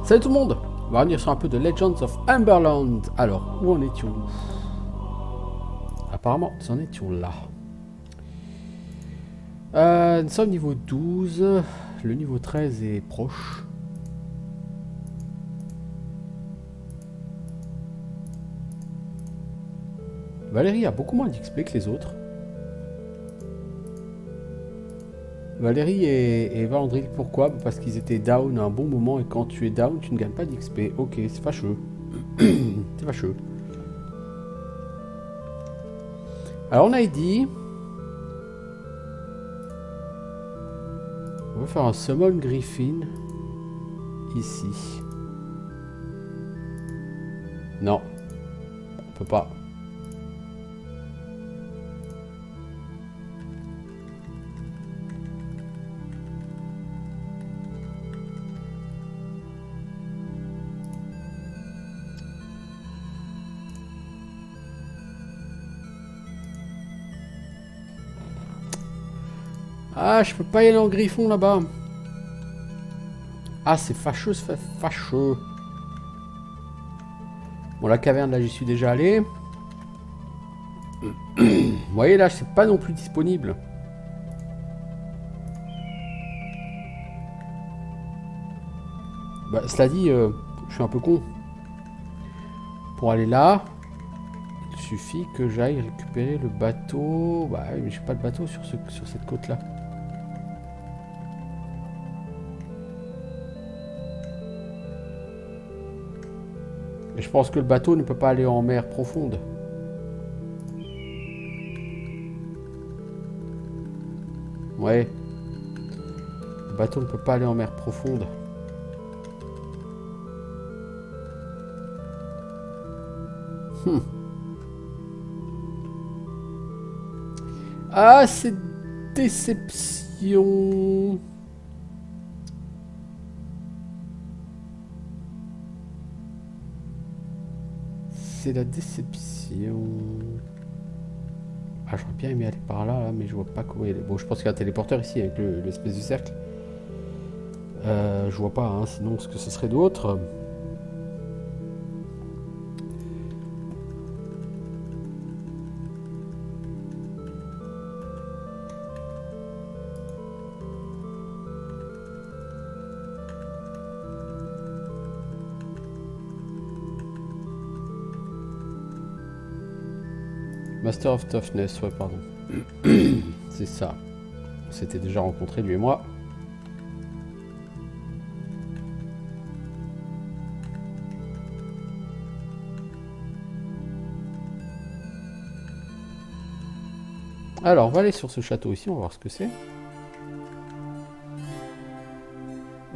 Salut tout le monde. On va revenir sur un peu de Legends of Amberland. Alors, où en étions-nous? Apparemment, nous en étions là. Nous sommes niveau 12. Le niveau 13 est proche. Valérie a beaucoup moins d'XP que les autres. Valérie et Valandry, pourquoi? Parce qu'ils étaient down à un bon moment et quand tu es down, tu ne gagnes pas d'XP. Ok, c'est fâcheux. C'est fâcheux. Alors on a dit... On va faire un Summon Griffin. Ici. Non. On peut pas. Ah, je peux pas y aller en griffon là-bas. Ah, c'est fâcheux, c'est fâcheux. Bon, la caverne, là, j'y suis déjà allé. Vous voyez, là, c'est pas non plus disponible. Bah, cela dit, je suis un peu con. Pour aller là, il suffit que j'aille récupérer le bateau. Bah oui, mais j'ai pas de bateau sur cette côte-là. Et je pense que le bateau ne peut pas aller en mer profonde. Ouais. Le bateau ne peut pas aller en mer profonde. Ah, c'est déception. C'est la déception. Ah, j'aurais bien aimé aller par là, mais je vois pas comment il est. Bon, je pense qu'il y a un téléporteur ici avec l'espèce de cercle. Je vois pas, hein, sinon ce que ce serait d'autre. Master of Toughness, ouais, pardon. C'est ça. On s'était déjà rencontrés, lui et moi. Alors, on va aller sur ce château ici, on va voir ce que c'est.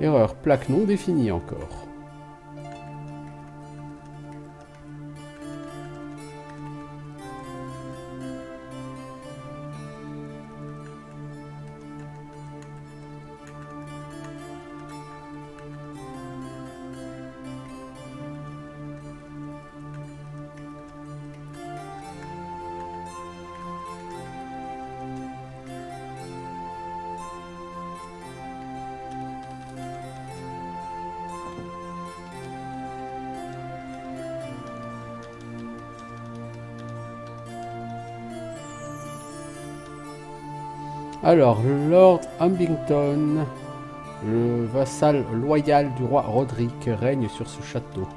Erreur, plaque non définie encore. Alors, Lord Ambington, le vassal loyal du roi Roderick, règne sur ce château.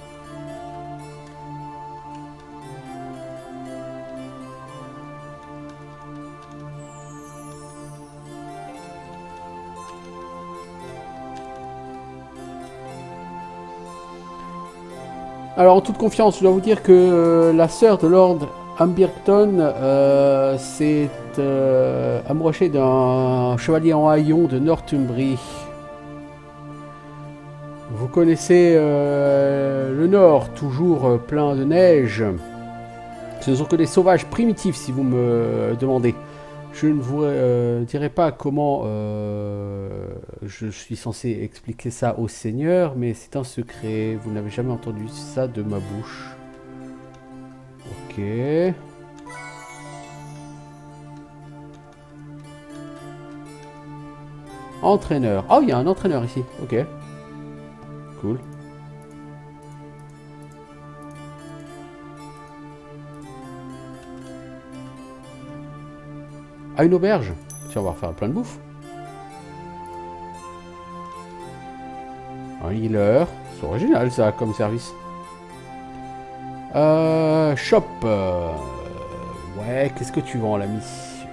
Alors, en toute confiance, je dois vous dire que la sœur de Lord Ambington s'est amourachée d'un chevalier en haillons de Northumbrie. Vous connaissez le Nord, toujours plein de neige. Ce ne sont que des sauvages primitifs, si vous me demandez. Je ne vous dirai pas comment je suis censé expliquer ça au Seigneur, mais c'est un secret. Vous n'avez jamais entendu ça de ma bouche. Ok. Entraîneur. Oh, il y a un entraîneur ici. Ok. Cool. Ah, une auberge. Tiens, on va refaire plein de bouffe. Un healer. C'est original ça comme service. Shop. Ouais, qu'est-ce que tu vends l'ami?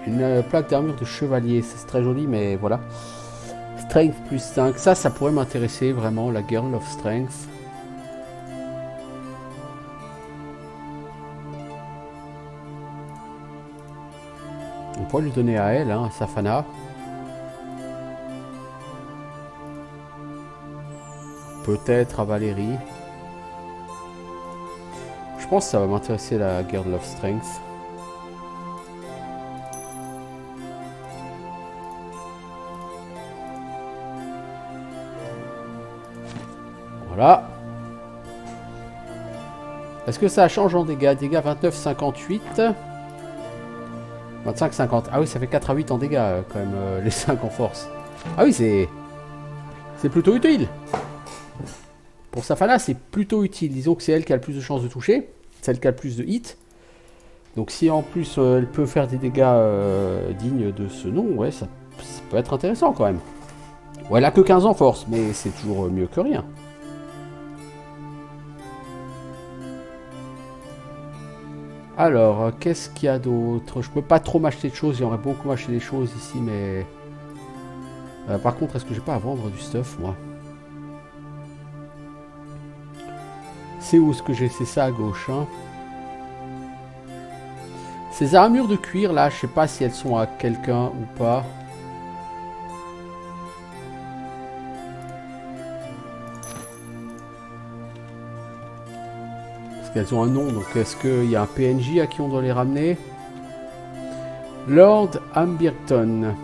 Une plaque d'armure de chevalier. C'est très joli, mais voilà. Strength plus 5. Ça pourrait m'intéresser vraiment, la Girl of Strength. On pourrait lui donner à elle, hein, à Safana. Peut-être à Valérie. Je pense que ça va m'intéresser la Girl of Strength. Voilà. Est-ce que ça change en dégâts? Dégâts 29, 58. 25, 50. Ah oui, ça fait 4 à 8 en dégâts quand même, les 5 en force. Ah oui, c'est plutôt utile. Pour Safana, c'est plutôt utile. Disons que c'est elle qui a le plus de chances de toucher. Celle qui a le plus de hits. Donc si en plus elle peut faire des dégâts dignes de ce nom, ouais, ça peut être intéressant quand même. Ouais, elle a que 15 en force, mais c'est toujours mieux que rien. Alors, qu'est-ce qu'il y a d'autre? Je peux pas trop m'acheter de choses, j'aimerais beaucoup m'acheter des choses ici, mais... par contre, est-ce que j'ai pas à vendre du stuff, moi? C'est où ce que j'ai? C'est ça à gauche, hein. Ces armures de cuir, là, je sais pas si elles sont à quelqu'un ou pas. Parce qu'elles ont un nom, donc est-ce qu'il y a un PNJ à qui on doit les ramener? Lord Ambierton.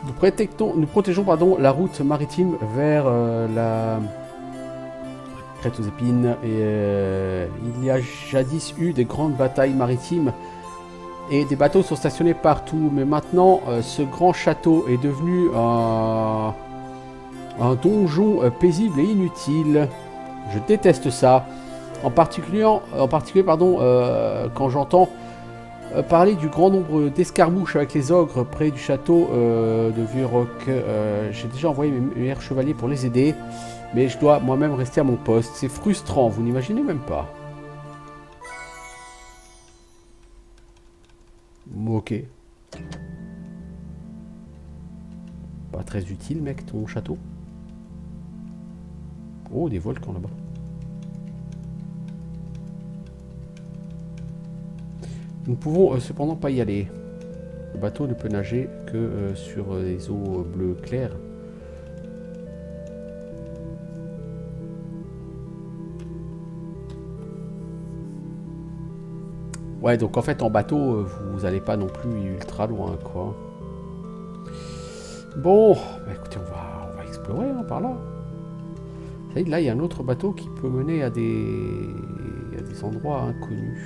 Nous protégeons la route maritime vers la crête aux épines. Et il y a jadis eu des grandes batailles maritimes et des bateaux sont stationnés partout. Mais maintenant, ce grand château est devenu un donjon paisible et inutile. Je déteste ça. En particulier, quand j'entends parler du grand nombre d'escarmouches avec les ogres près du château de Vieux-Roc. J'ai déjà envoyé mes meilleurs chevaliers pour les aider, mais je dois moi-même rester à mon poste. C'est frustrant, vous n'imaginez même pas. Ok. Pas très utile, mec, ton château. Oh, des volcans là-bas. Nous ne pouvons cependant pas y aller. Le bateau ne peut nager que sur les eaux bleues claires. Ouais, donc en fait en bateau, vous n'allez pas non plus ultra loin, quoi. Bon, bah écoutez, on va explorer hein, par là. Vous savez, là, il y a un autre bateau qui peut mener à des endroits inconnus.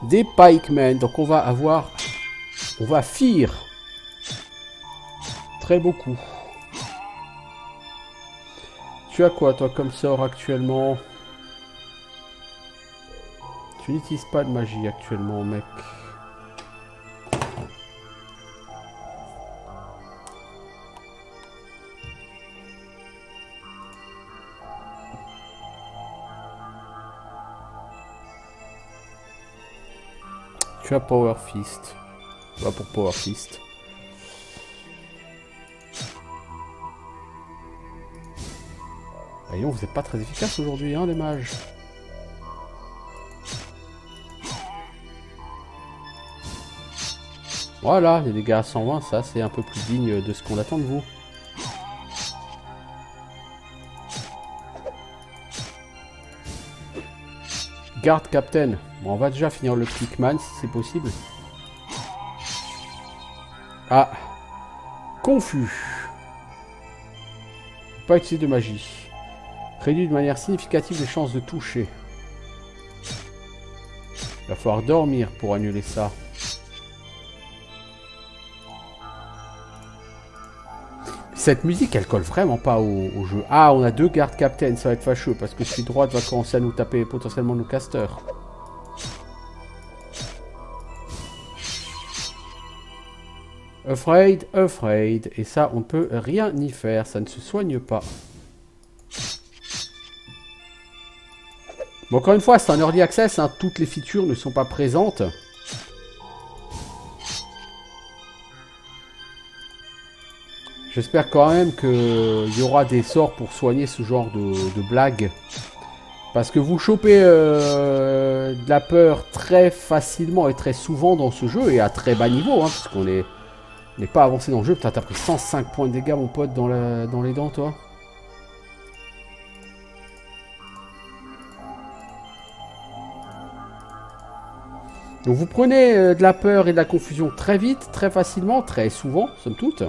Des pikemen, donc on va fire très beaucoup. Tu as quoi toi comme sort actuellement? Tu n'utilises pas de magie actuellement, mec. Tu as Power Fist. Va pour Power Fist. Voyons, vous n'êtes pas très efficace aujourd'hui, hein, les mages. Voilà, les dégâts à 120, ça c'est un peu plus digne de ce qu'on attend de vous. Garde Captain. Bon, on va déjà finir le Clickman si c'est possible. Ah. Confus. Pas utiliser de magie. Réduit de manière significative les chances de toucher. Il va falloir dormir pour annuler ça. Cette musique, elle colle vraiment pas au jeu. Ah, on a 2 gardes captain, ça va être fâcheux parce que celui droite va commencer à nous taper potentiellement nos casters. Afraid, afraid. Et ça, on ne peut rien y faire, ça ne se soigne pas. Bon, encore une fois, c'est un early access, hein, toutes les features ne sont pas présentes. J'espère quand même qu'il y aura des sorts pour soigner ce genre de blagues. Parce que vous chopez de la peur très facilement et très souvent dans ce jeu, et à très bas niveau, hein, parce qu'on n'est pas avancé dans le jeu. Putain, t'as pris 105 points de dégâts, mon pote, dans les dents, toi. Donc vous prenez de la peur et de la confusion très vite, très facilement, très souvent, somme toute.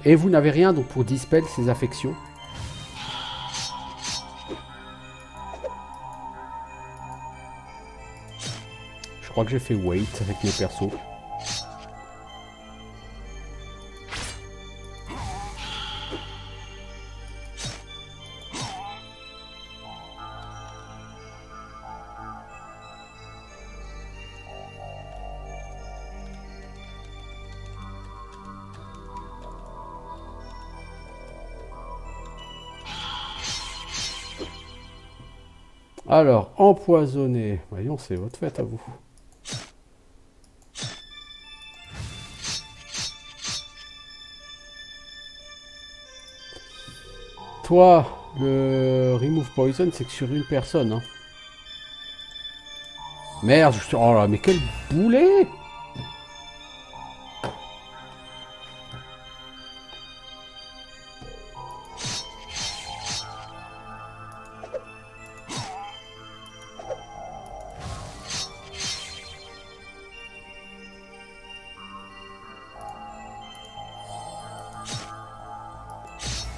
Et vous n'avez rien donc pour dispel ces affections. Je crois que j'ai fait wait avec mes persos. Alors, empoisonné. Voyons, c'est votre fête à vous. Toi, le remove poison, c'est que sur une personne. Hein. Merde, oh là, mais quel boulet!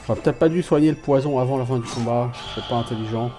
J'aurais peut-être pas dû soigner le poison avant la fin du combat. C'est pas intelligent.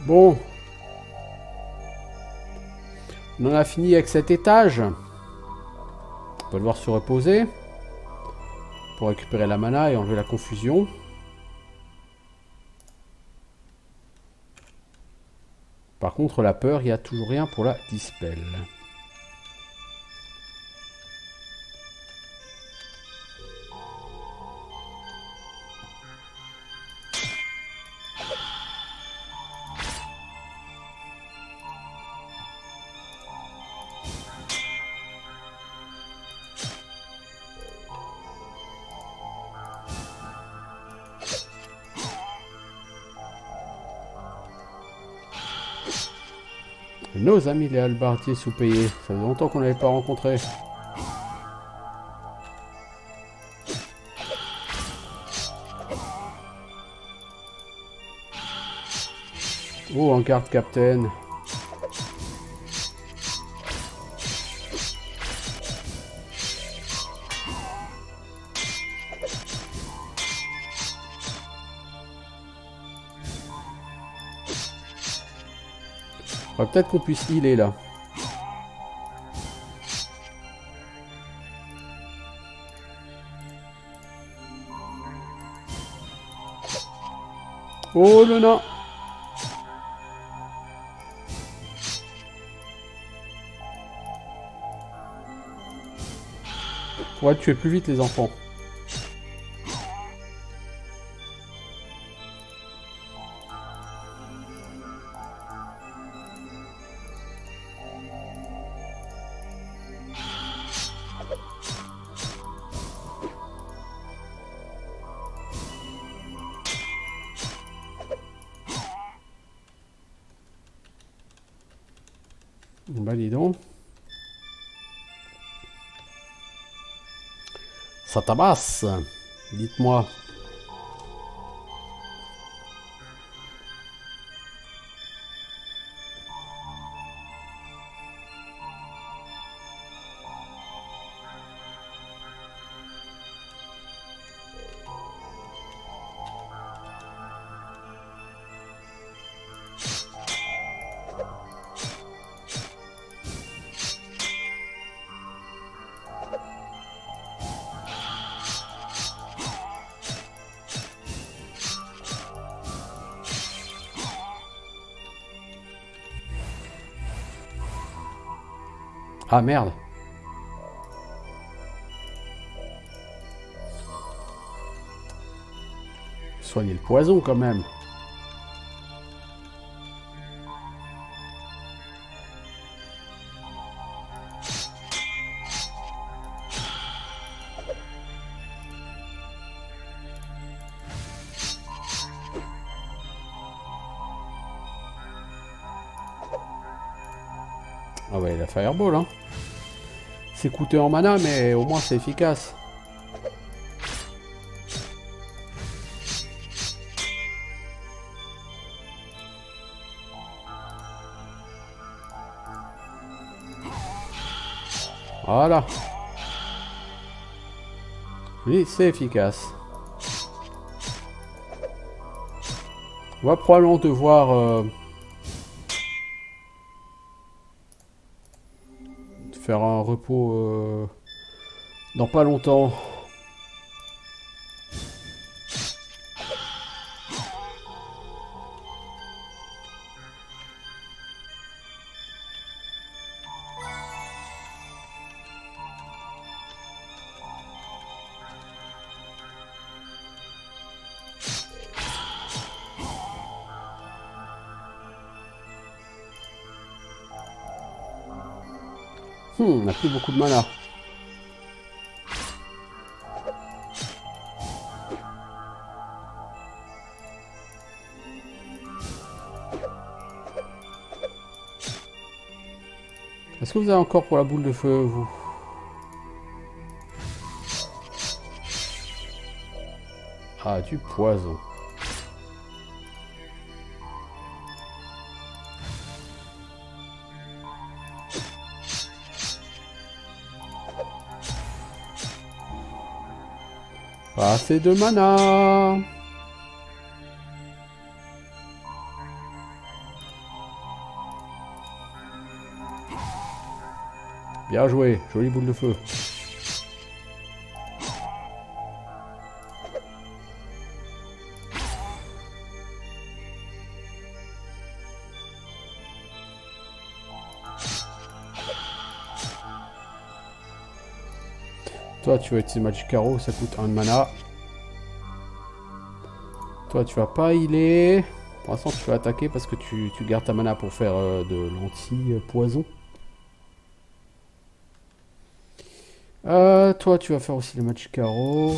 Bon. On en a fini avec cet étage. On va devoir se reposer. Pour récupérer la mana et enlever la confusion. Par contre, la peur, il n'y a toujours rien pour la dispel. Nos amis les halbardiers sous-payés. Ça fait longtemps qu'on n'avait pas rencontré. Oh, un garde captain. Peut-être qu'on puisse healer là. Oh le nain. Faudrait tuer plus vite les enfants. Bah dis donc. Ça tabasse. Dites-moi. Ah merde. Soignez le poison quand même. Ah ouais, la fireball, hein. C'est coûteux en mana, mais au moins c'est efficace. Voilà. Oui, c'est efficace. On va probablement devoir faire un repos dans pas longtemps. On n'a plus beaucoup de mana. Est-ce que vous avez encore pour la boule de feu, vous? Ah, du poison. Pas assez de mana. Bien joué, jolie boule de feu. Toi, tu vas utiliser Magic Arrow, ça coûte 1 de mana. Toi, tu vas pas healer. Pour l'instant, tu vas attaquer parce que tu gardes ta mana pour faire de l'anti-poison. Toi, tu vas faire aussi le Magic Arrow.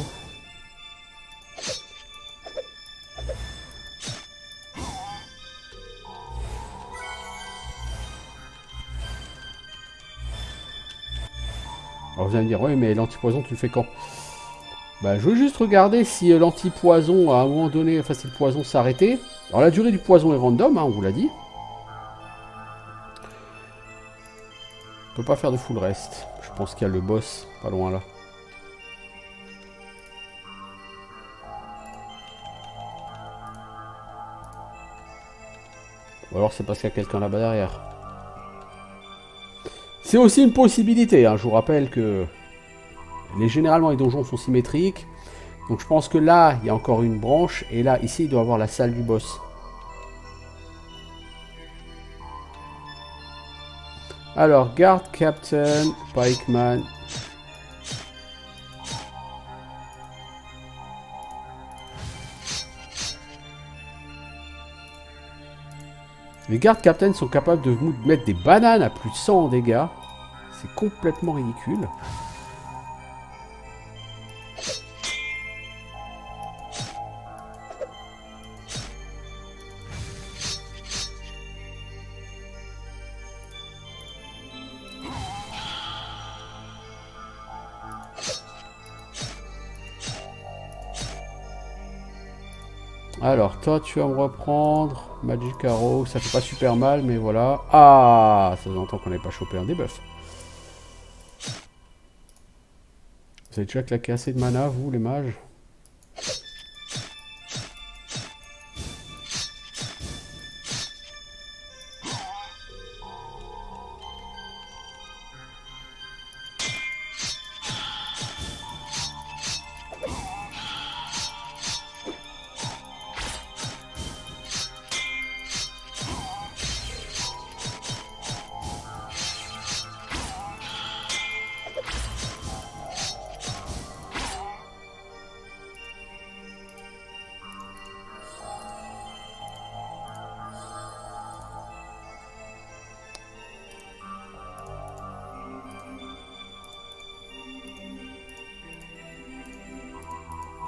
Alors, vous allez me dire, ouais, mais l'anti-poison, tu le fais quand? Bah, je veux juste regarder si l'anti-poison, à un moment donné, enfin, si le poison s'arrêtait. Alors, la durée du poison est random, hein, on vous l'a dit. On peut pas faire de full rest. Je pense qu'il y a le boss, pas loin là. Ou alors c'est parce qu'il y a quelqu'un là-bas derrière. C'est aussi une possibilité, hein. Je vous rappelle que généralement les donjons sont symétriques. Donc je pense que là, il y a encore une branche. Et là, ici, il doit y avoir la salle du boss. Alors, Guard Captain, Pikeman. Les Guard Captain sont capables de mettre des bananes à plus de 100 en dégâts. C'est complètement ridicule. Alors, toi, tu vas me reprendre. Magic Arrow, ça fait pas super mal, mais voilà. Ah, ça fait longtemps qu'on n'avait pas chopé un debuff. Vous avez déjà claqué assez de mana, vous, les mages?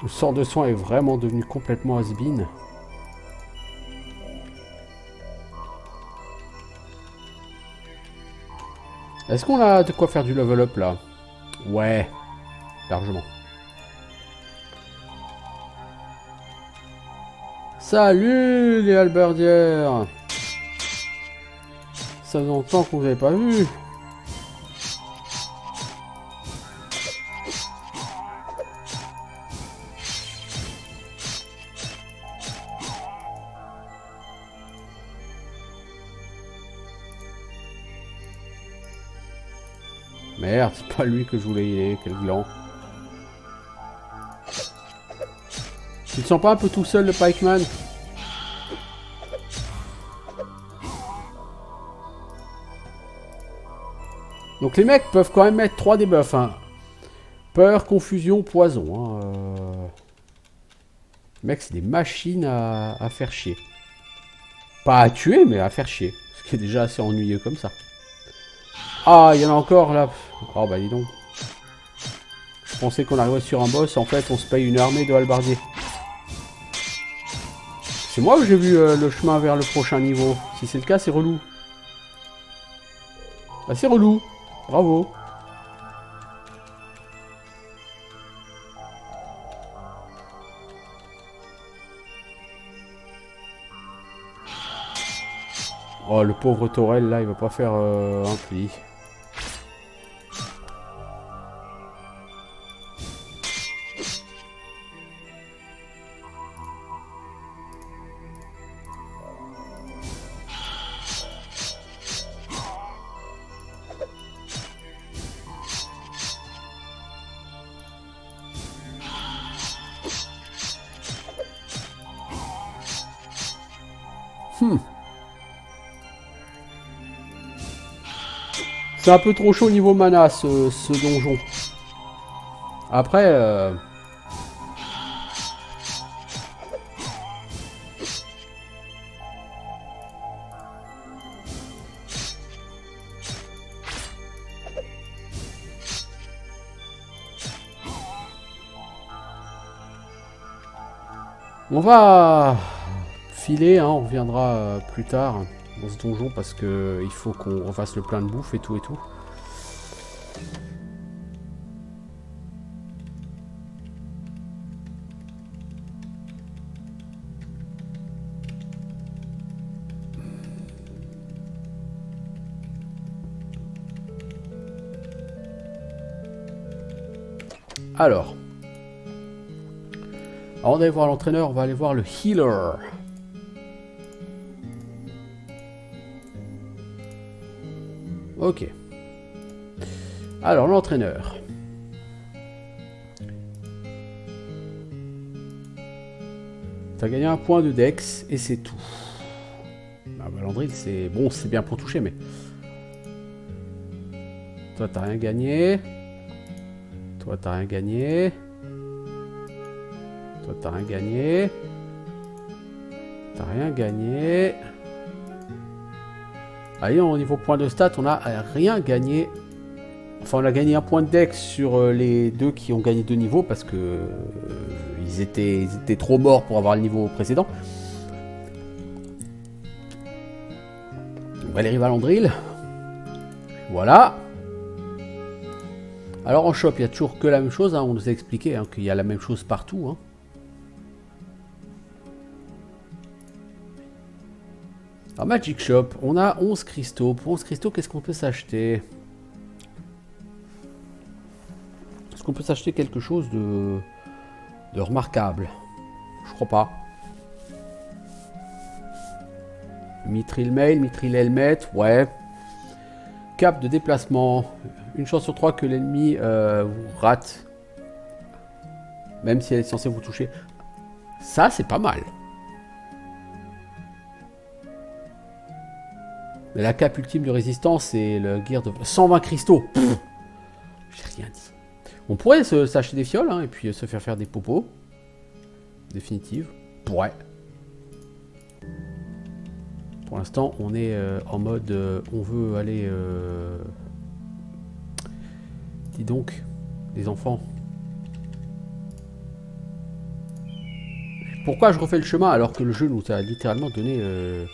Le sort de soin est vraiment devenu complètement has-been. Est-ce qu'on a de quoi faire du level up là? Ouais, largement. Salut les halberdières! Ça fait longtemps qu'on vous avait pas vu. Merde, c'est pas lui que je voulais y aller, quel gland. Tu te sens pas un peu tout seul le Pikeman? Donc les mecs peuvent quand même mettre 3 debuffs. Hein. Peur, confusion, poison. Hein. Les mecs, c'est des machines à faire chier. Pas à tuer, mais à faire chier. Ce qui est déjà assez ennuyeux comme ça. Ah, il y en a encore là. Oh bah dis donc. Je pensais qu'on arrivait sur un boss. En fait, on se paye une armée de halbardiers. C'est moi ou j'ai vu le chemin vers le prochain niveau? Si c'est le cas, c'est relou. Bah c'est relou. Bravo. Oh, le pauvre Torel, là, il va pas faire un pli. C'est un peu trop chaud niveau mana, ce donjon. Après... on va filer, hein, on reviendra plus tard dans ce donjon parce que il faut qu'on refasse le plein de bouffe et tout et tout. Alors, avant d'aller voir l'entraîneur, on va aller voir le healer. Ok. Alors, l'entraîneur. T'as gagné un point de Dex et c'est tout. Bah, Valandril, c'est bon, c'est bien pour toucher, mais... Toi, t'as rien gagné. Toi, t'as rien gagné. Toi, t'as rien gagné. T'as rien gagné. Allez, au niveau point de stats, on a rien gagné. Enfin, on a gagné un point de Dex sur les deux qui ont gagné 2 niveaux parce que ils étaient trop morts pour avoir le niveau précédent. Valérie Valandril. Voilà. Alors en shop, il n'y a toujours que la même chose. Hein. On nous a expliqué hein, qu'il y a la même chose partout. Hein. Alors Magic Shop, on a 11 cristaux. Pour 11 cristaux, qu'est-ce qu'on peut s'acheter? Est-ce qu'on peut s'acheter quelque chose de remarquable? Je crois pas. Mithril Mail, Mithril Helmet, ouais. Cap de déplacement. Une chance sur 3 que l'ennemi vous rate. Même si elle est censée vous toucher. Ça, c'est pas mal. Mais la cape ultime de résistance, c'est le gear de 120 cristaux. J'ai rien dit. On pourrait s'acheter des fioles hein, et puis se faire des popos. Définitive. Ouais. Pour l'instant, on est en mode... on veut aller... Dis donc, les enfants. Pourquoi je refais le chemin alors que le jeu nous a littéralement donné...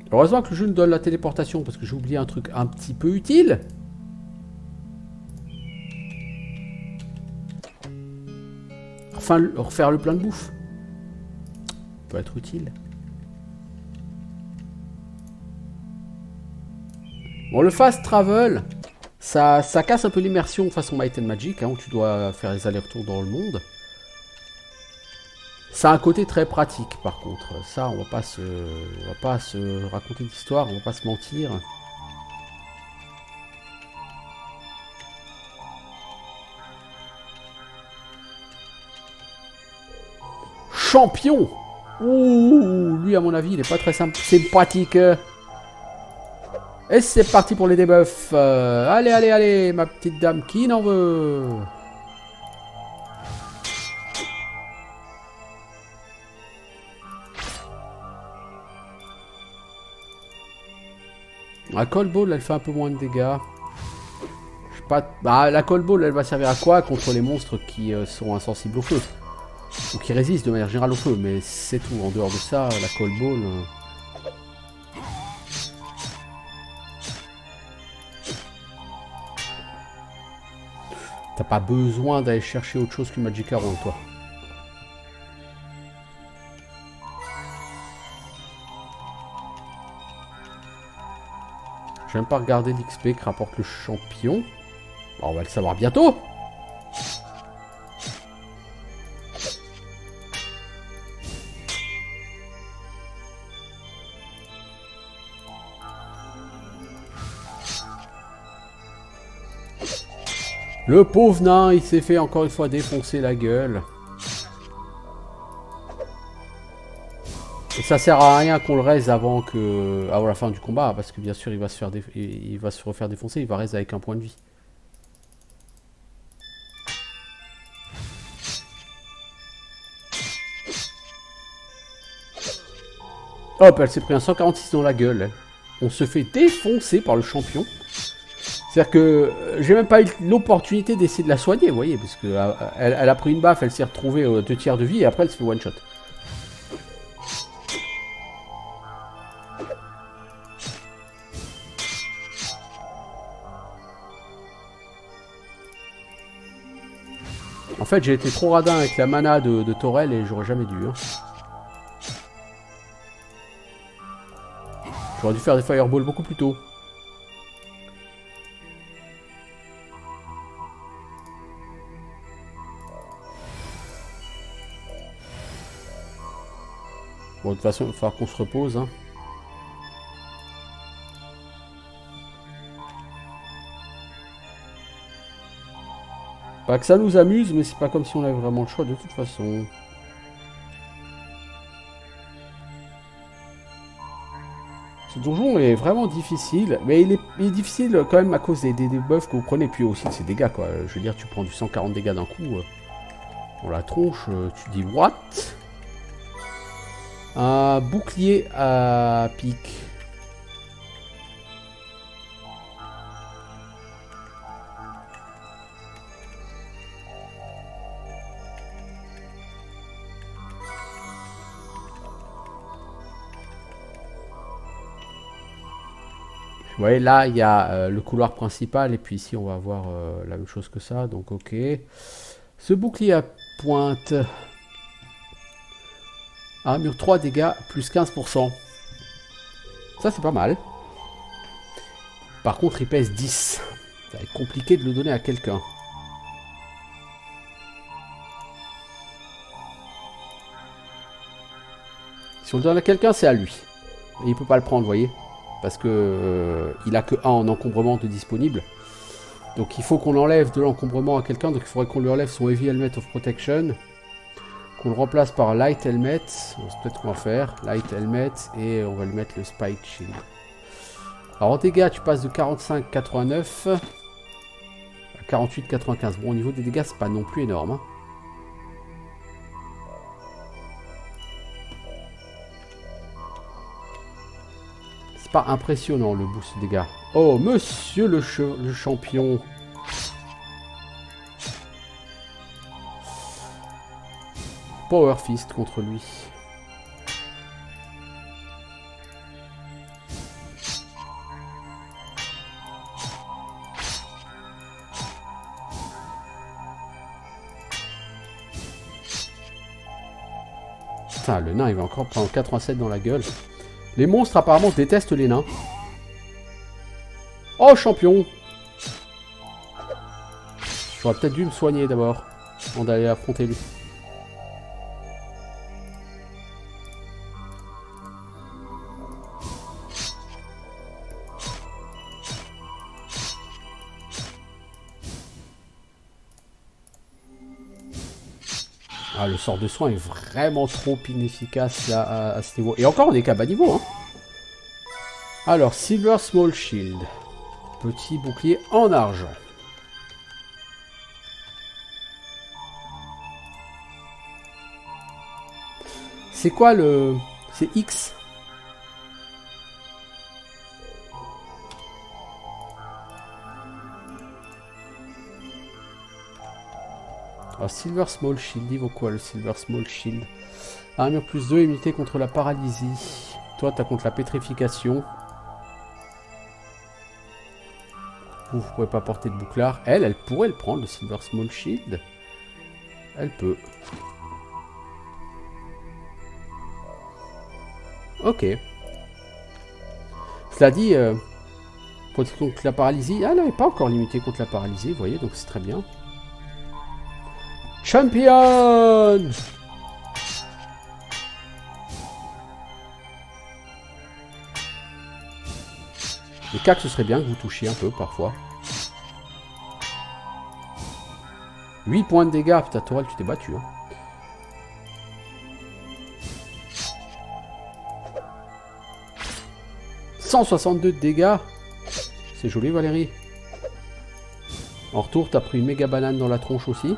Heureusement que le jeu nous donne la téléportation parce que j'ai oublié un truc un petit peu utile. Enfin, refaire le plein de bouffe. Peut être utile. Bon, le fast travel, ça casse un peu l'immersion façon Might and Magic, hein, où tu dois faire les allers-retours dans le monde. Ça a un côté très pratique, par contre. Ça, on va pas se raconter d'histoire, on va pas se mentir. Champion! Ouh, lui, à mon avis, il est pas très sympathique. Et c'est parti pour les debuffs. Allez, allez, allez, ma petite dame, qui n'en veut? La Cold Ball, elle fait un peu moins de dégâts. Je sais pas. Bah, la Cold Ball, elle va servir à quoi contre les monstres qui sont insensibles au feu? Ou qui résistent de manière générale au feu, mais c'est tout. En dehors de ça, la Cold Ball... T'as pas besoin d'aller chercher autre chose qu'une Magic Arrow, toi. J'ai même pas regardé l'XP que rapporte le champion. Bon, on va le savoir bientôt. Le pauvre nain, il s'est fait encore une fois défoncer la gueule. Et ça sert à rien qu'on le raise avant la fin du combat, parce que bien sûr il va se refaire défoncer, il va rester avec un point de vie. Hop, elle s'est pris un 146 dans la gueule. Elle. On se fait défoncer par le champion. C'est-à-dire que j'ai même pas eu l'opportunité d'essayer de la soigner, vous voyez, parce que elle a pris une baffe, elle s'est retrouvée 2 tiers de vie et après elle se fait one shot. En fait, j'ai été trop radin avec la mana de Torel et j'aurais jamais dû. Hein. J'aurais dû faire des fireballs beaucoup plus tôt. Bon, de toute façon, il va falloir qu'on se repose. Hein. Pas que ça nous amuse, mais c'est pas comme si on avait vraiment le choix de toute façon. Ce donjon est vraiment difficile, mais il est difficile quand même à cause des buffs que vous prenez, puis aussi de ses dégâts, quoi. Je veux dire, tu prends du 140 dégâts d'un coup, dans la tronche, tu dis what? Un bouclier à pique. Vous voyez, là, il y a le couloir principal, et puis ici, on va avoir la même chose que ça, donc ok. Ce bouclier à pointe. Armure 3 dégâts, plus 15%. Ça, c'est pas mal. Par contre, il pèse 10. Ça va être compliqué de le donner à quelqu'un. Si on le donne à quelqu'un, c'est à lui. Et il peut pas le prendre, vous voyez. Parce que il a que 1 en encombrement de disponible. Donc il faut qu'on enlève de l'encombrement à quelqu'un. Donc il faudrait qu'on lui enlève son Heavy Helmet of Protection. Qu'on le remplace par Light Helmet. C'est peut-être qu'on va faire. Light Helmet. Et on va lui mettre le Spike Shield. Alors en dégâts, tu passes de 45,89 à 48,95. Bon, au niveau des dégâts, c'est pas non plus énorme. Hein. C'est pas impressionnant le boost de dégâts. Oh, monsieur le champion. Power Fist contre lui. Putain, le nain, il va encore prendre 87 dans la gueule. Les monstres, apparemment, détestent les nains. Oh, champion! J'aurais peut-être dû me soigner d'abord, avant d'aller affronter lui. Ah, le sort de soin est vraiment trop inefficace là, à ce niveau. Et encore, on est qu'à bas niveau. Hein. Alors, Silver Small Shield. Petit bouclier en argent. C'est quoi le... C'est X? Alors, Silver Small Shield, il vaut quoi le Silver Small Shield? Armure plus 2, immunité contre la paralysie. Toi, t'as contre la pétrification. Vous pouvez pas porter de bouclard. Elle pourrait le prendre, le Silver Small Shield. Elle peut. Ok. Cela dit, contre la paralysie. Ah, elle n'avait pas encore limité contre la paralysie, vous voyez, donc c'est très bien. Champion! Les cacs, ce serait bien que vous touchiez un peu parfois. 8 points de dégâts. Putain, Toral, tu t'es battu. Hein. « 162 de dégâts. C'est joli, Valérie. En retour, t'as pris une méga banane dans la tronche aussi.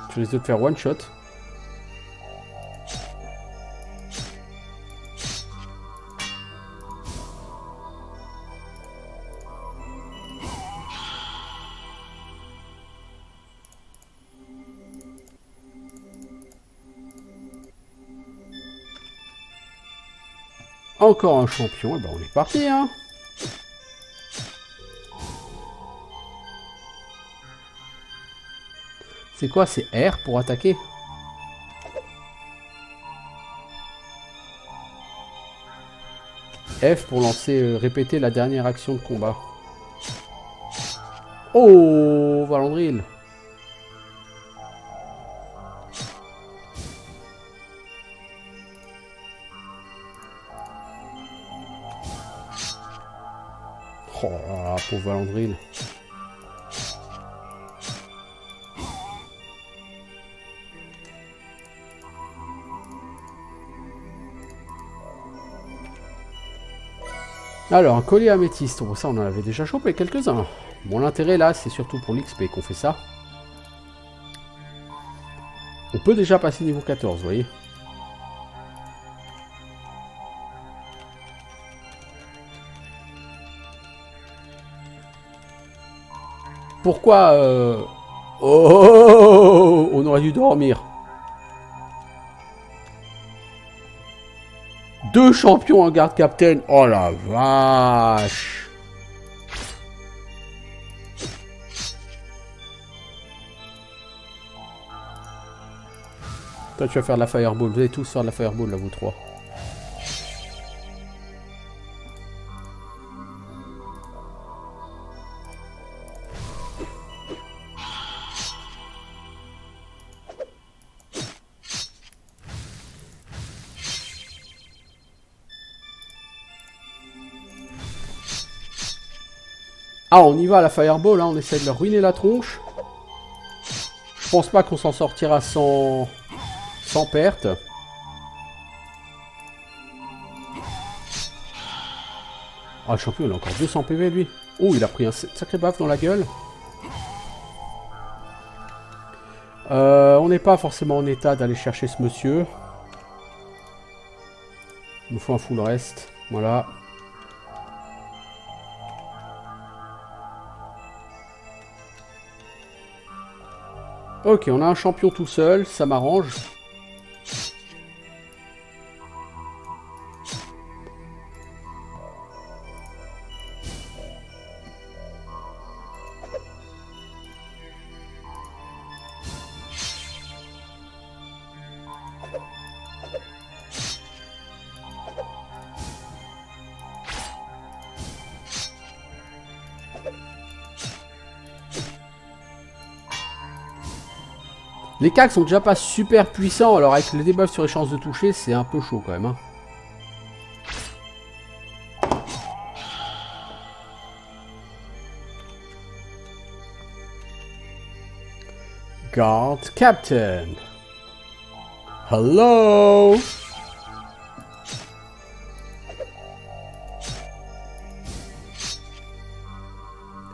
Tu risques de te faire one shot. Encore un champion, et ben on est parti hein. C'est quoi? C'est R pour attaquer? F pour lancer, répéter la dernière action de combat. Oh, Valandril. Oh là là, pauvre Valandril. Alors, un collier améthyste. Bon, ça, on en avait déjà chopé quelques-uns. Bon, l'intérêt, là, c'est surtout pour l'XP qu'on fait ça. On peut déjà passer niveau 14, vous voyez. Pourquoi Oh, on aurait dû dormir. 2 champions en garde captain. Oh la vache. Toi, tu vas faire de la fireball. Vous allez tous faire de la fireball, là, vous trois. Ah, on y va à la fireball, hein, on essaie de leur ruiner la tronche. Je pense pas qu'on s'en sortira sans perte. Ah, le champion, il a encore 200 PV, lui. Oh, il a pris un sacré baffe dans la gueule. On n'est pas forcément en état d'aller chercher ce monsieur. Il nous faut un full rest. Voilà. Ok, on a un champion tout seul, ça m'arrange. Les cacs sont déjà pas super puissants, alors avec le debuff sur les chances de toucher, c'est un peu chaud quand même. Hein. Guard Captain. Hello.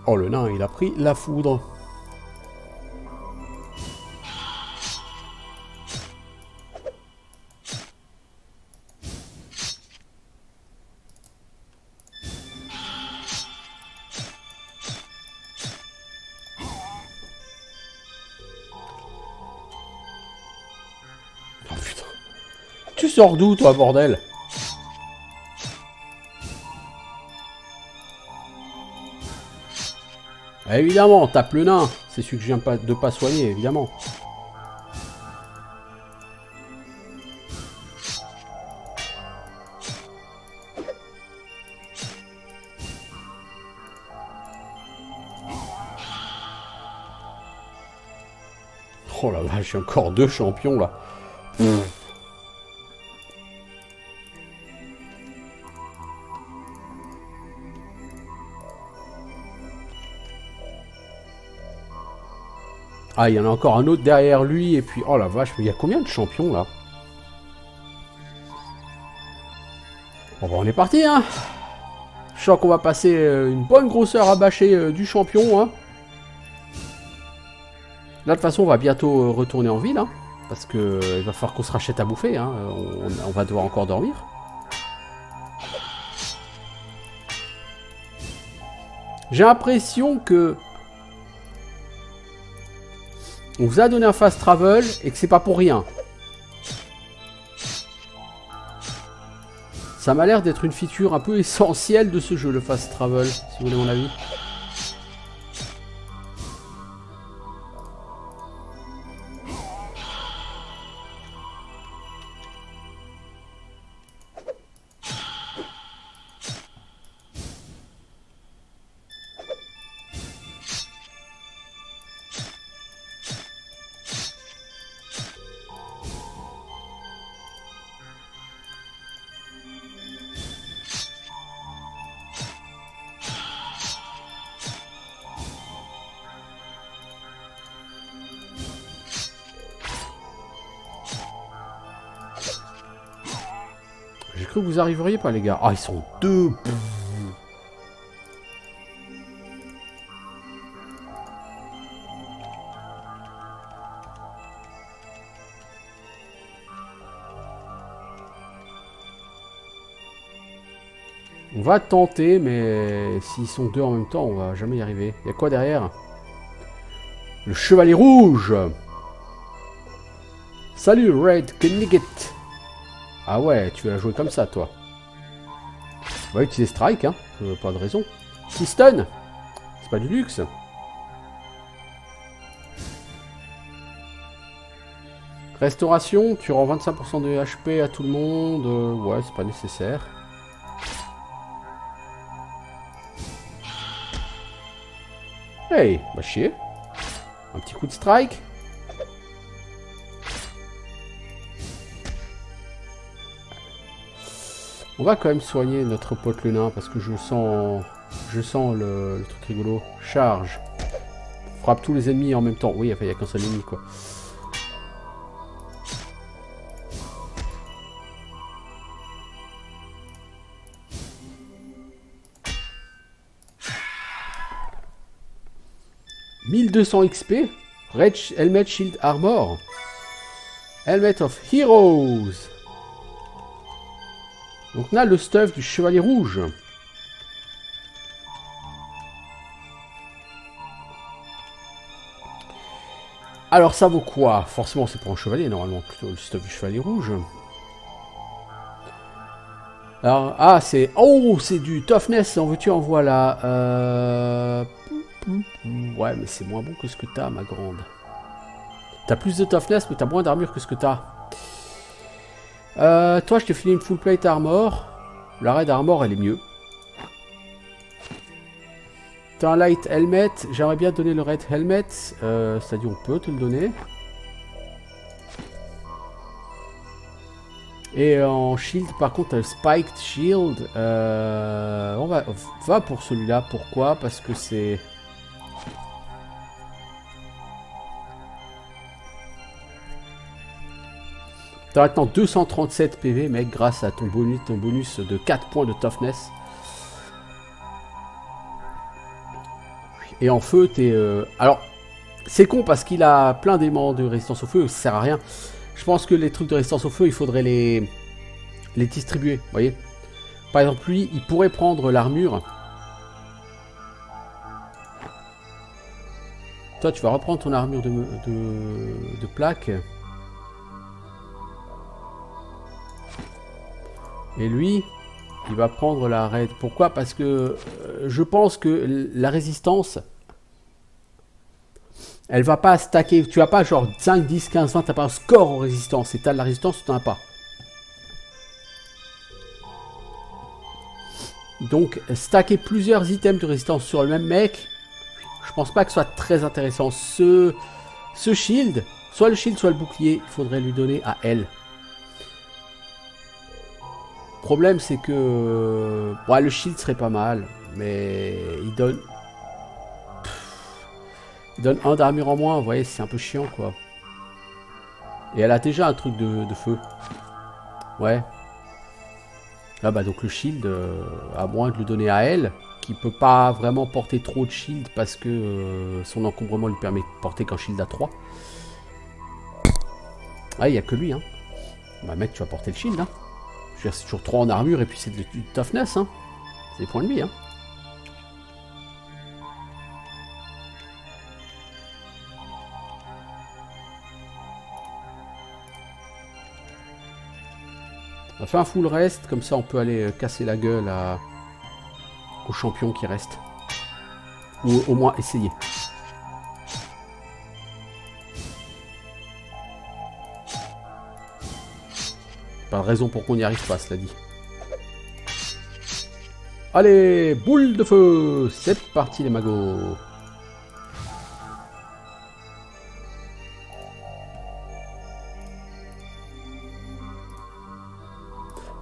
Oh, le nain, il a pris la foudre. Oh putain. Tu sors d'où, toi, bordel? Évidemment, tape le nain. C'est celui que je viens de pas soigner, évidemment. Oh la vache, j'ai encore 2 champions là. Ah, il y en a encore un autre derrière lui, et puis... Oh la vache, mais il y a combien de champions, là? Bon, bah, on est parti, hein. Je sens qu'on va passer une bonne grosseur à bâcher du champion, hein. Là, de toute façon, on va bientôt retourner en ville, hein. Parce que il va falloir qu'on se rachète à bouffer, hein. On va devoir encore dormir. J'ai l'impression que... On vous a donné un fast travel et que c'est pas pour rien. Ça m'a l'air d'être une feature un peu essentielle de ce jeu, le fast travel, si vous voulez mon avis. J'ai cru que vous arriveriez pas, les gars. Ah, ils sont deux. On va tenter, mais s'ils sont deux en même temps, on va jamais y arriver. Il y a quoi derrière? Le chevalier rouge. Salut Red Knigget. Ah ouais, tu vas la jouer comme ça, toi. On va utiliser Strike, hein. Pas de raison. Stun. C'est pas du luxe. Restauration, tu rends 25% de HP à tout le monde. Ouais, c'est pas nécessaire. Hey, bah chier. Un petit coup de strike. On va quand même soigner notre pote le nain parce que je sens le truc rigolo. Charge. Frappe tous les ennemis en même temps. Oui, enfin, il n'y a qu'un seul ennemi, quoi. « 1200 XP. Red Helmet Shield Armor. Helmet of Heroes. » Donc on a le stuff du chevalier rouge. Alors ça vaut quoi? Forcément c'est pour un chevalier, normalement, plutôt le stuff du chevalier rouge. Alors, ah c'est... Oh, c'est du toughness, en veux-tu en voilà. Ouais, mais c'est moins bon que ce que t'as, ma grande. T'as plus de toughness, mais t'as moins d'armure que ce que t'as. Toi, je t'ai filé une full plate armor. La raid armor, elle est mieux. T'as un light helmet. J'aimerais bien te donner le red helmet. C'est-à-dire, on peut te le donner. Et en shield, par contre, t'as le spiked shield. On va pour celui-là. Pourquoi? Parce que c'est... T'as maintenant 237 PV, mec, grâce à ton bonus de 4 points de toughness. Et en feu, t'es... Alors, c'est con parce qu'il a plein d'éléments de résistance au feu, ça sert à rien. Je pense que les trucs de résistance au feu, il faudrait les distribuer, vous voyez. Par exemple, lui, il pourrait prendre l'armure. Toi, tu vas reprendre ton armure de plaque. Et lui, il va prendre la raid. Pourquoi? Parce que je pense que la résistance, elle va pas stacker. Tu as pas genre 5, 10, 15, 20, tu n'as pas un score en résistance. Et tu as de la résistance ou tu n'en as pas. Donc, stacker plusieurs items de résistance sur le même mec, je pense pas que ce soit très intéressant. Ce shield, soit le shield, soit le bouclier, il faudrait lui donner à elle. Le problème, c'est que... Ouais, le shield serait pas mal, mais il donne... Il donne 1 d'armure en moins, vous voyez, c'est un peu chiant, quoi. Et elle a déjà un truc de feu. Ouais. Ah bah donc le shield, à moins de le donner à elle, qui peut pas vraiment porter trop de shield parce que son encombrement lui permet de porter qu'un shield à 3. Ah, il n'y a que lui, hein. Bah mec, tu vas porter le shield, hein. Je veux dire, c'est toujours 3 en armure et puis c'est du toughness, hein. C'est des points de vie, hein. On va faire un full rest, comme ça on peut aller casser la gueule aux champions qui restent. Ou au moins essayer. Pas de raison pour qu'on n'y arrive pas, cela dit. Allez, boule de feu. C'est parti les magos.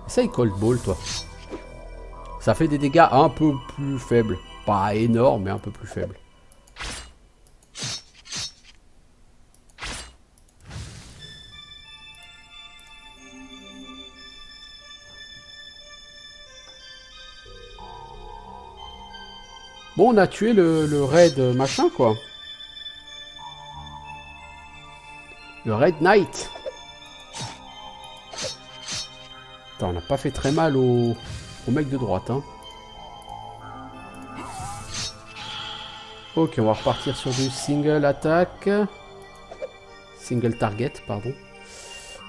Essaye Cold Ball, toi. Ça fait des dégâts un peu plus faibles. Pas énorme, mais un peu plus faibles. Bon, on a tué le raid machin, quoi. Le raid knight. Attends, on n'a pas fait très mal au mec de droite, hein. Ok, on va repartir sur du single attack. Single target, pardon.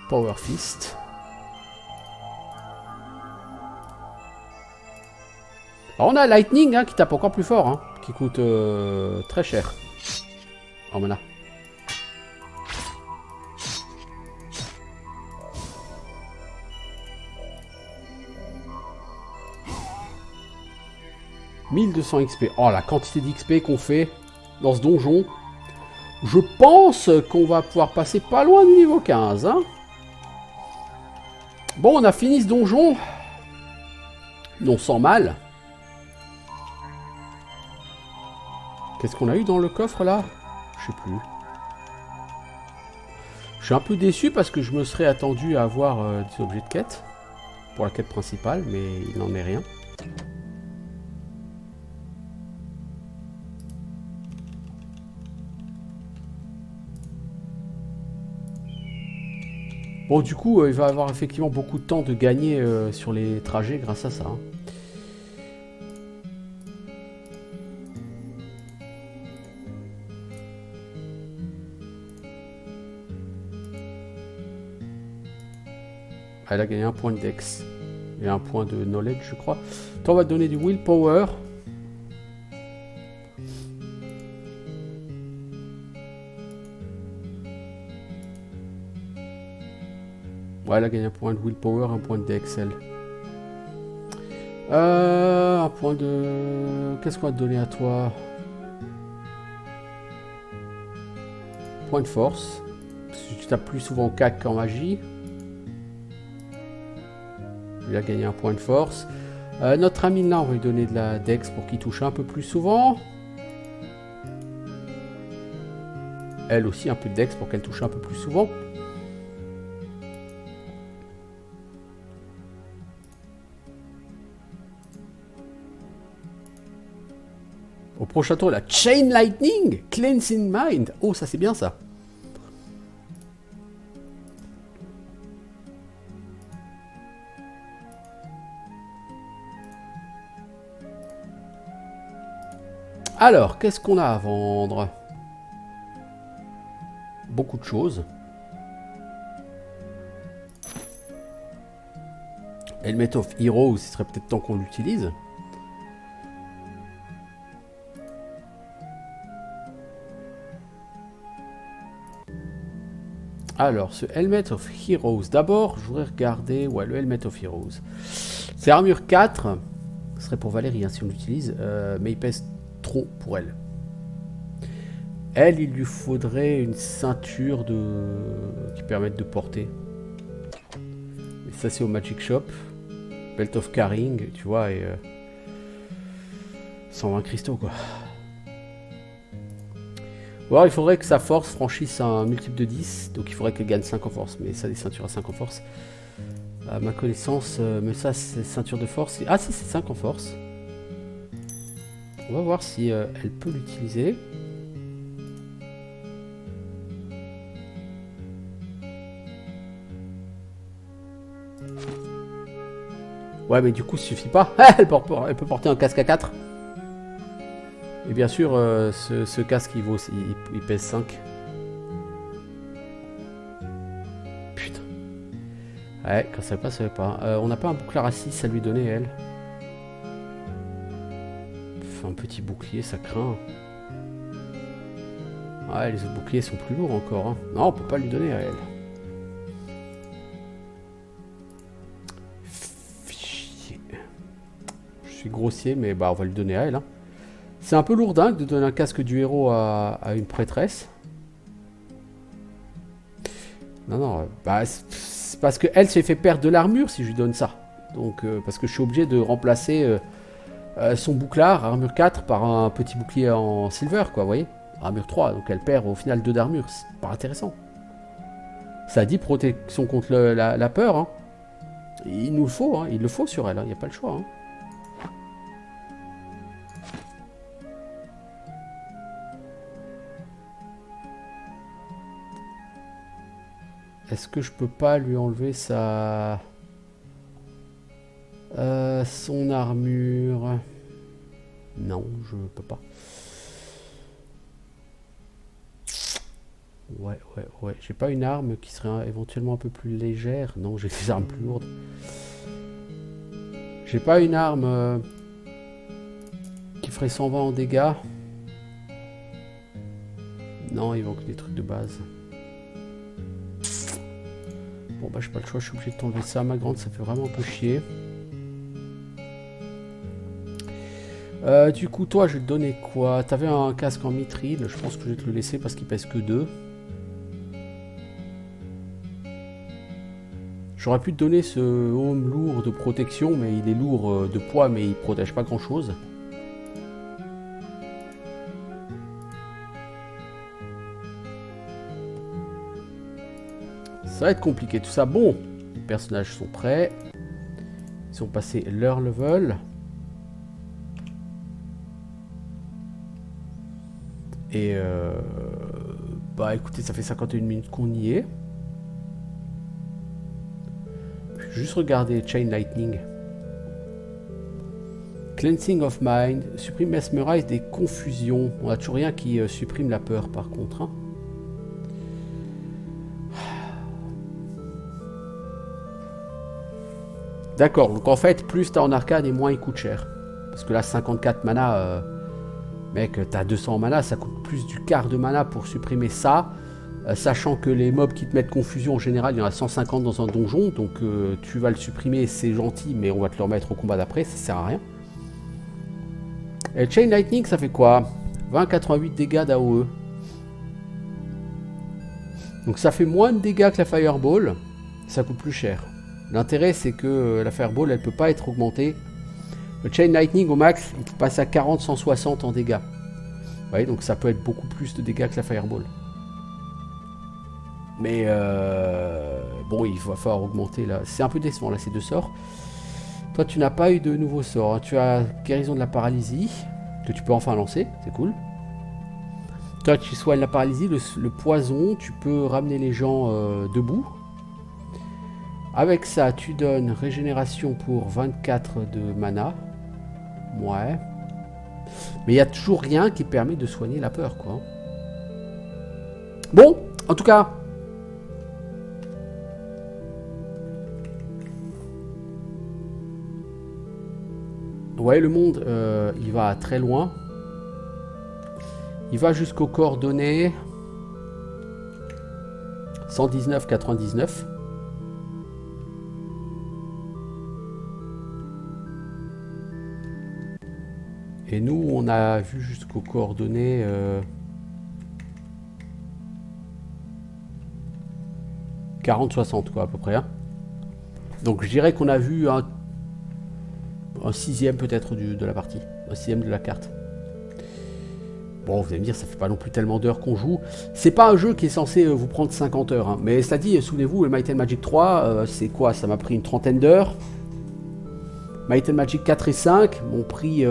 Power Fist. Alors on a Lightning hein, qui tape encore plus fort, hein, qui coûte très cher. En mana. « 1200 XP. Oh, la quantité d'XP qu'on fait dans ce donjon. Je pense qu'on va pouvoir passer pas loin du niveau 15. Hein. Bon, on a fini ce donjon. Non sans mal. Qu'est-ce qu'on a eu dans le coffre là? Je sais plus. Je suis un peu déçu parce que je me serais attendu à avoir des objets de quête. Pour la quête principale, mais il n'en est rien. Bon, du coup, il va avoir effectivement beaucoup de temps de gagner sur les trajets grâce à ça. Hein. Elle a gagné un point de Dex et un point de Knowledge, je crois. Toi, on va te donner du Willpower. Ouais, elle a gagné un point de Willpower, un point de Dex, elle. Un point de... Qu'est-ce qu'on va te donner à toi? Point de force. Parce que tu tapes plus souvent au cac qu'en magie. Il a gagné un point de force. Notre ami là, on va lui donner de la Dex pour qu'il touche un peu plus souvent. Elle aussi, un peu de Dex pour qu'elle touche un peu plus souvent. Au prochain tour, la Chain Lightning, Cleansing Mind. Oh, ça c'est bien ça. Alors, qu'est-ce qu'on a à vendre? Beaucoup de choses. Helmet of Heroes, ce serait peut-être temps qu'on l'utilise. Alors, ce Helmet of Heroes. D'abord, je voudrais regarder... Ouais, le Helmet of Heroes. C'est armure 4. Ce serait pour Valérie, hein, si on l'utilise. Mais il pèse trop pour elle. Elle, il lui faudrait une ceinture qui permette de porter. Mais ça, c'est au Magic Shop. Belt of Carrying, tu vois, et... 120 cristaux, quoi. Alors, il faudrait que sa force franchisse un multiple de 10. Donc, il faudrait qu'elle gagne 5 en force. Mais ça, des ceintures à 5 en force. À ma connaissance, mais ça, c'est ceinture de force. Ah, si, c'est 5 en force. On va voir si elle peut l'utiliser. Ouais, mais du coup, ça suffit pas. Elle peut porter un casque à 4. Et bien sûr, ce casque, il pèse 5. Putain. Ouais, quand ça passe, ça va pas. On n'a pas un bouclier à 6 à lui donner, elle. Enfin, un petit bouclier, ça craint. Ouais, les autres boucliers sont plus lourds encore. Hein. Non, on peut pas lui donner à elle. Je suis grossier, mais bah on va lui donner à elle. Hein. C'est un peu lourdingue de donner un casque du héros à une prêtresse. Non, non, bah, c'est parce qu'elle s'est fait perdre de l'armure si je lui donne ça. Donc, parce que je suis obligé de remplacer son bouclard, armure 4, par un petit bouclier en silver, quoi, vous voyez. Armure 3, donc elle perd au final 2 d'armure. C'est pas intéressant. Ça dit protection contre la peur. Hein. Il nous le faut, hein. Il le faut sur elle, il n'y a pas le choix. Hein. Est-ce que je peux pas lui enlever son armure? Non, je peux pas. Ouais. J'ai pas une arme qui serait éventuellement un peu plus légère. Non, j'ai des armes plus lourdes. J'ai pas une arme qui ferait 120 en dégâts. Non, il manque des trucs de base. Bon bah j'ai pas le choix, je suis obligé de t'enlever ça, ma grande, ça fait vraiment un peu chier. Du coup, toi, je vais te donner quoi? T'avais un casque en mithril, je pense que je vais te le laisser parce qu'il pèse que 2. J'aurais pu te donner ce home lourd de protection, mais il est lourd de poids, mais il protège pas grand chose. Ça va être compliqué tout ça. Bon, les personnages sont prêts. Ils ont passé leur level. Et bah écoutez, ça fait 51 minutes qu'on y est. Juste regarder Chain Lightning. Cleansing of Mind. Supprime Mesmerize des confusions. On n'a toujours rien qui supprime la peur par contre. Hein. D'accord, donc en fait, plus t'as en arcane et moins il coûte cher. Parce que là, 54 mana, mec, t'as 200 mana, ça coûte plus du quart de mana pour supprimer ça. Sachant que les mobs qui te mettent confusion, en général, il y en a 150 dans un donjon. Donc tu vas le supprimer, c'est gentil, mais on va te le remettre au combat d'après, ça sert à rien. Et Chain Lightning, ça fait quoi? 20-88 dégâts d'AOE. Donc ça fait moins de dégâts que la Fireball, ça coûte plus cher. L'intérêt, c'est que la Fireball, elle peut pas être augmentée. Le Chain Lightning, au max, il peut passer à 40-160 en dégâts. Vous voyez, donc ça peut être beaucoup plus de dégâts que la Fireball. Mais bon, il va falloir augmenter là. C'est un peu décevant là, ces deux sorts. Toi, tu n'as pas eu de nouveaux sorts. Hein. Tu as guérison de la paralysie, que tu peux enfin lancer, c'est cool. Toi, tu soignes la paralysie, le poison, tu peux ramener les gens debout. Avec ça, tu donnes régénération pour 24 de mana. Ouais. Mais il n'y a toujours rien qui permet de soigner la peur, quoi. Bon, en tout cas. Ouais, le monde, il va très loin. Il va jusqu'aux coordonnées 119-99. Et nous, on a vu jusqu'aux coordonnées 40-60, quoi, à peu près. Hein. Donc, je dirais qu'on a vu un sixième, peut-être, de la partie. Un sixième de la carte. Bon, vous allez me dire, ça fait pas non plus tellement d'heures qu'on joue. C'est pas un jeu qui est censé vous prendre 50 heures. Hein. Mais cela dit, souvenez-vous, le Might and Magic 3, c'est quoi? Ça m'a pris une trentaine d'heures. Might and Magic 4 et 5 m'ont pris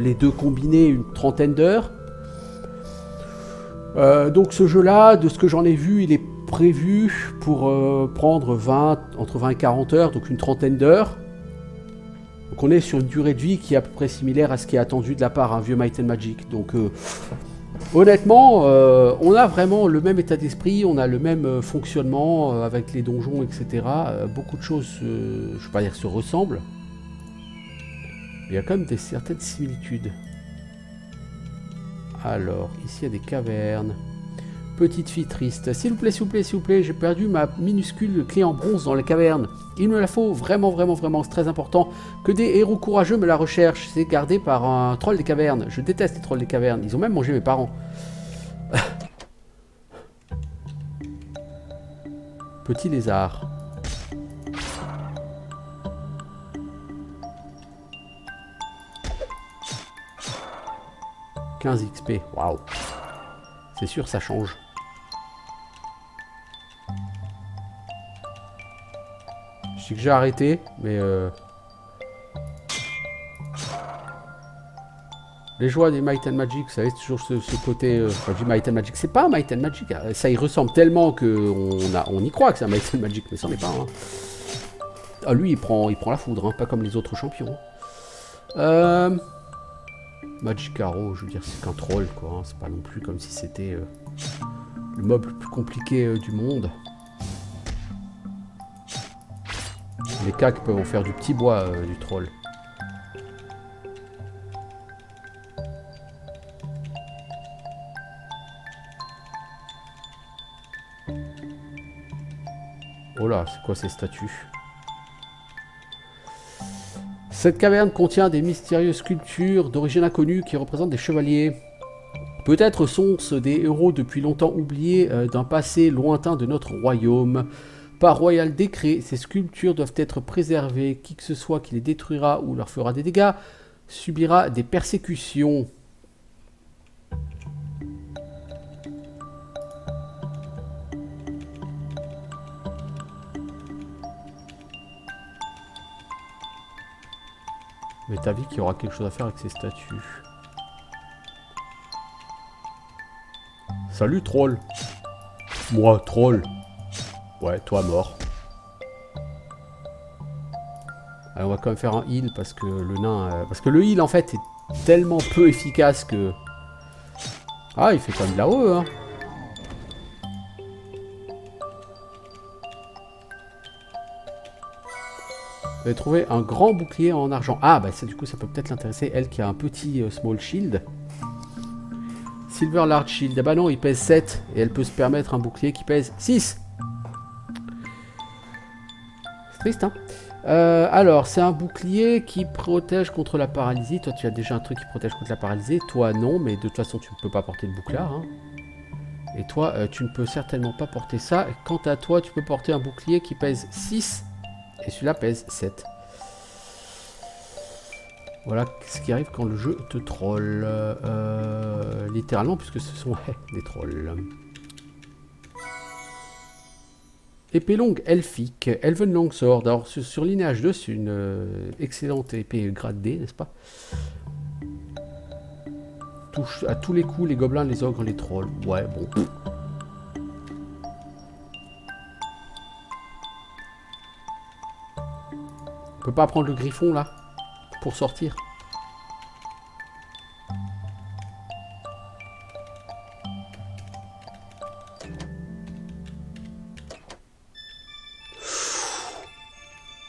les deux combinés une trentaine d'heures. Donc ce jeu-là, de ce que j'en ai vu, il est prévu pour prendre entre 20 et 40 heures, donc une trentaine d'heures. Donc on est sur une durée de vie qui est à peu près similaire à ce qui est attendu de la part d'un vieux Might and Magic. Donc honnêtement, on a vraiment le même état d'esprit, on a le même fonctionnement avec les donjons, etc. Beaucoup de choses, je ne vais pas dire se ressemblent. Il y a quand même certaines similitudes. Alors, ici il y a des cavernes. Petite fille triste. S'il vous plaît, s'il vous plaît, s'il vous plaît, j'ai perdu ma minuscule clé en bronze dans les cavernes. Il me la faut vraiment, vraiment, vraiment. C'est très important que des héros courageux me la recherchent. C'est gardé par un troll des cavernes. Je déteste les trolls des cavernes. Ils ont même mangé mes parents. Petit lézard. 15 XP, waouh. C'est sûr, ça change. Je sais que j'ai arrêté, mais les joies des Might and Magic, vous savez, c'est toujours ce côté du Might and Magic. C'est pas un Might and Magic, ça y ressemble tellement qu'on y croit que c'est un Might and Magic, mais ça n'en est pas. Hein. Ah, lui, il prend la foudre, hein, pas comme les autres champions. Magic Arrow, je veux dire, c'est qu'un troll, quoi. Hein. C'est pas non plus comme si c'était le mob le plus compliqué du monde. Les cacs peuvent en faire du petit bois du troll. Oh là, c'est quoi ces statues? Cette caverne contient des mystérieuses sculptures d'origine inconnue qui représentent des chevaliers. Peut-être sont-ce des héros depuis longtemps oubliés d'un passé lointain de notre royaume. Par royal décret, ces sculptures doivent être préservées. Qui que ce soit qui les détruira ou leur fera des dégâts subira des persécutions. Mais t'as vu qu'il y aura quelque chose à faire avec ces statues. Salut troll. Moi, troll. Ouais, toi mort. Allez, on va quand même faire un heal parce que le nain... parce que le heal en fait est tellement peu efficace que... Ah, il fait quand même de la haut, hein. Vous avez trouvé un grand bouclier en argent. Ah, bah ça, du coup, ça peut peut-être l'intéresser. Elle qui a un petit small shield. Silver large shield. Ah bah non, il pèse 7. Et elle peut se permettre un bouclier qui pèse 6. C'est triste, hein. Alors, c'est un bouclier qui protège contre la paralysie. Toi, tu as déjà un truc qui protège contre la paralysie. Toi, non, mais de toute façon, tu ne peux pas porter de bouclard, hein. Et toi, tu ne peux certainement pas porter ça. Et quant à toi, tu peux porter un bouclier qui pèse 6. Et celui-là pèse 7. Voilà ce qui arrive quand le jeu te troll. Littéralement, puisque ce sont des trolls. Épée longue elfique, Elven Longsword. Alors, sur Lineage 2, c'est une excellente épée grade D, n'est-ce pas? Touche à tous les coups les gobelins, les ogres, les trolls. Ouais, bon. On peut pas prendre le griffon, là, pour sortir?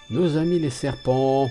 Nos amis les serpents.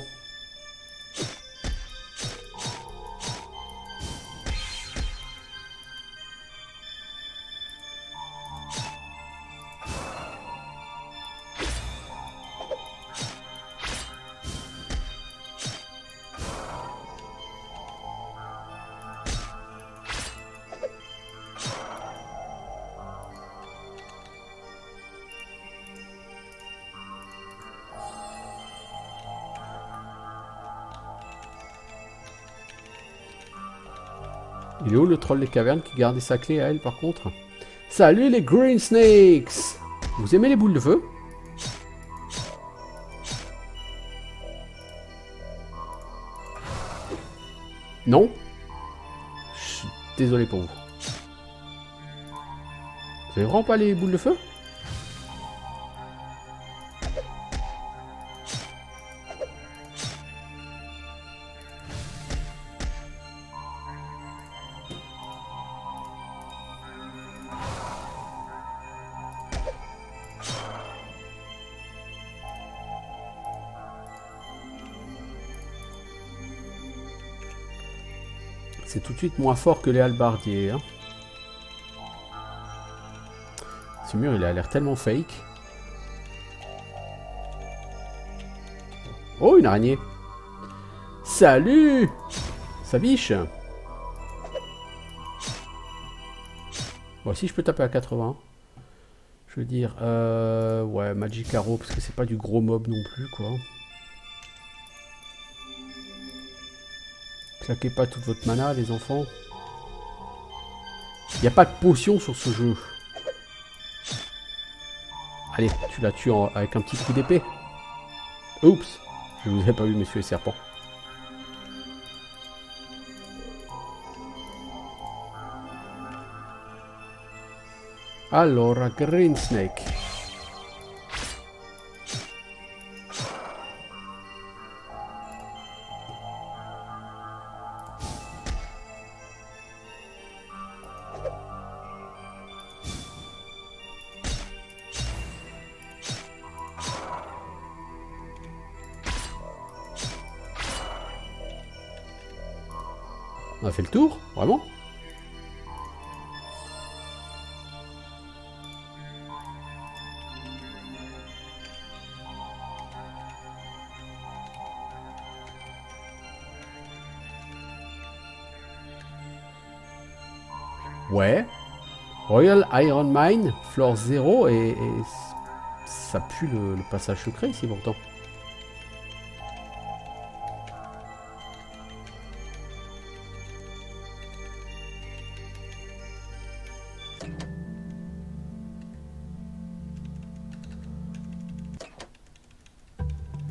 Il est où le troll des cavernes qui gardait sa clé à elle par contre? Salut les Green Snakes! Vous aimez les boules de feu? Non? Je suis désolé pour vous. Vous avez vraiment pas les boules de feu? C'est tout de suite moins fort que les halbardiers. Hein. Ce mur, il a l'air tellement fake. Oh, une araignée. Salut! Ça biche. Bon, si je peux taper à 80. Je veux dire, ouais, Magic Arrow, parce que c'est pas du gros mob non plus, quoi. Claquez pas toute votre mana, les enfants. Il n'y a pas de potion sur ce jeu. Allez, tu la tues avec un petit coup d'épée. Oups, je vous ai pas vu, messieurs les serpents. Allora, Green Snake. a fait le tour, vraiment. Ouais. Royal Iron Mine, floor 0, et ça pue le passage secret ici pourtant.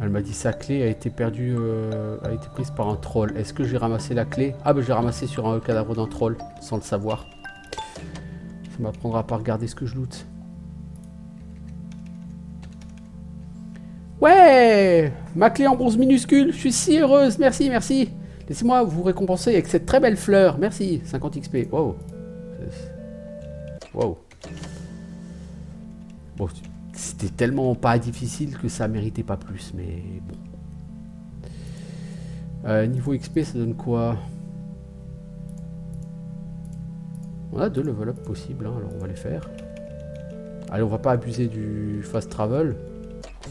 Elle m'a dit sa clé a été perdue, a été prise par un troll. Est-ce que j'ai ramassé la clé? Ah bah j'ai ramassé sur un cadavre d'un troll, sans le savoir. Ça m'apprendra à pas regarder ce que je loot. Ouais, ma clé en bronze minuscule, je suis si heureuse, merci, merci. Laissez-moi vous récompenser avec cette très belle fleur, merci, 50 XP, wow. Wow. Bon, c'était tellement pas difficile que ça méritait pas plus, mais bon. Niveau XP, ça donne quoi? On a 2 level up possibles, hein, alors on va les faire. Allez, on va pas abuser du fast travel.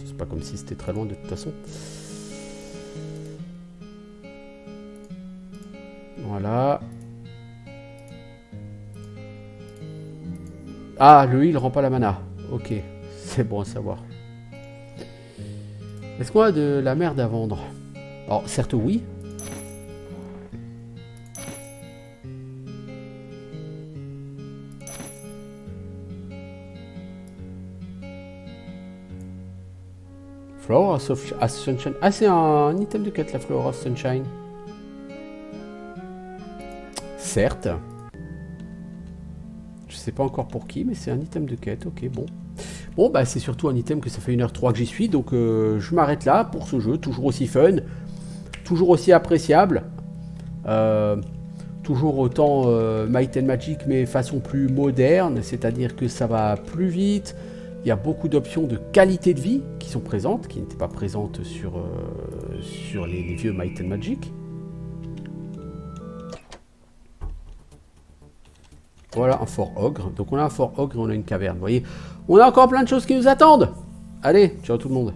C'est pas comme si c'était très loin de toute façon. Voilà. Ah, le heal rend pas la mana. Ok, c'est bon à savoir. Est-ce qu'on a de la merde à vendre? Alors, certes oui. Flower of Sunshine. Ah, c'est un item de quête, la Flower of Sunshine. Certes. Je sais pas encore pour qui, mais c'est un item de quête. Ok, bon. Bon, bah c'est surtout un item que ça fait 1h03 que j'y suis, donc je m'arrête là pour ce jeu. Toujours aussi fun. Toujours aussi appréciable. Toujours autant Might and Magic, mais façon plus moderne. C'est-à-dire que ça va plus vite. Il y a beaucoup d'options de qualité de vie qui sont présentes, qui n'étaient pas présentes sur les vieux Might and Magic. Voilà un fort ogre. Donc on a un fort ogre et on a une caverne. Vous voyez, on a encore plein de choses qui nous attendent. Allez, ciao tout le monde.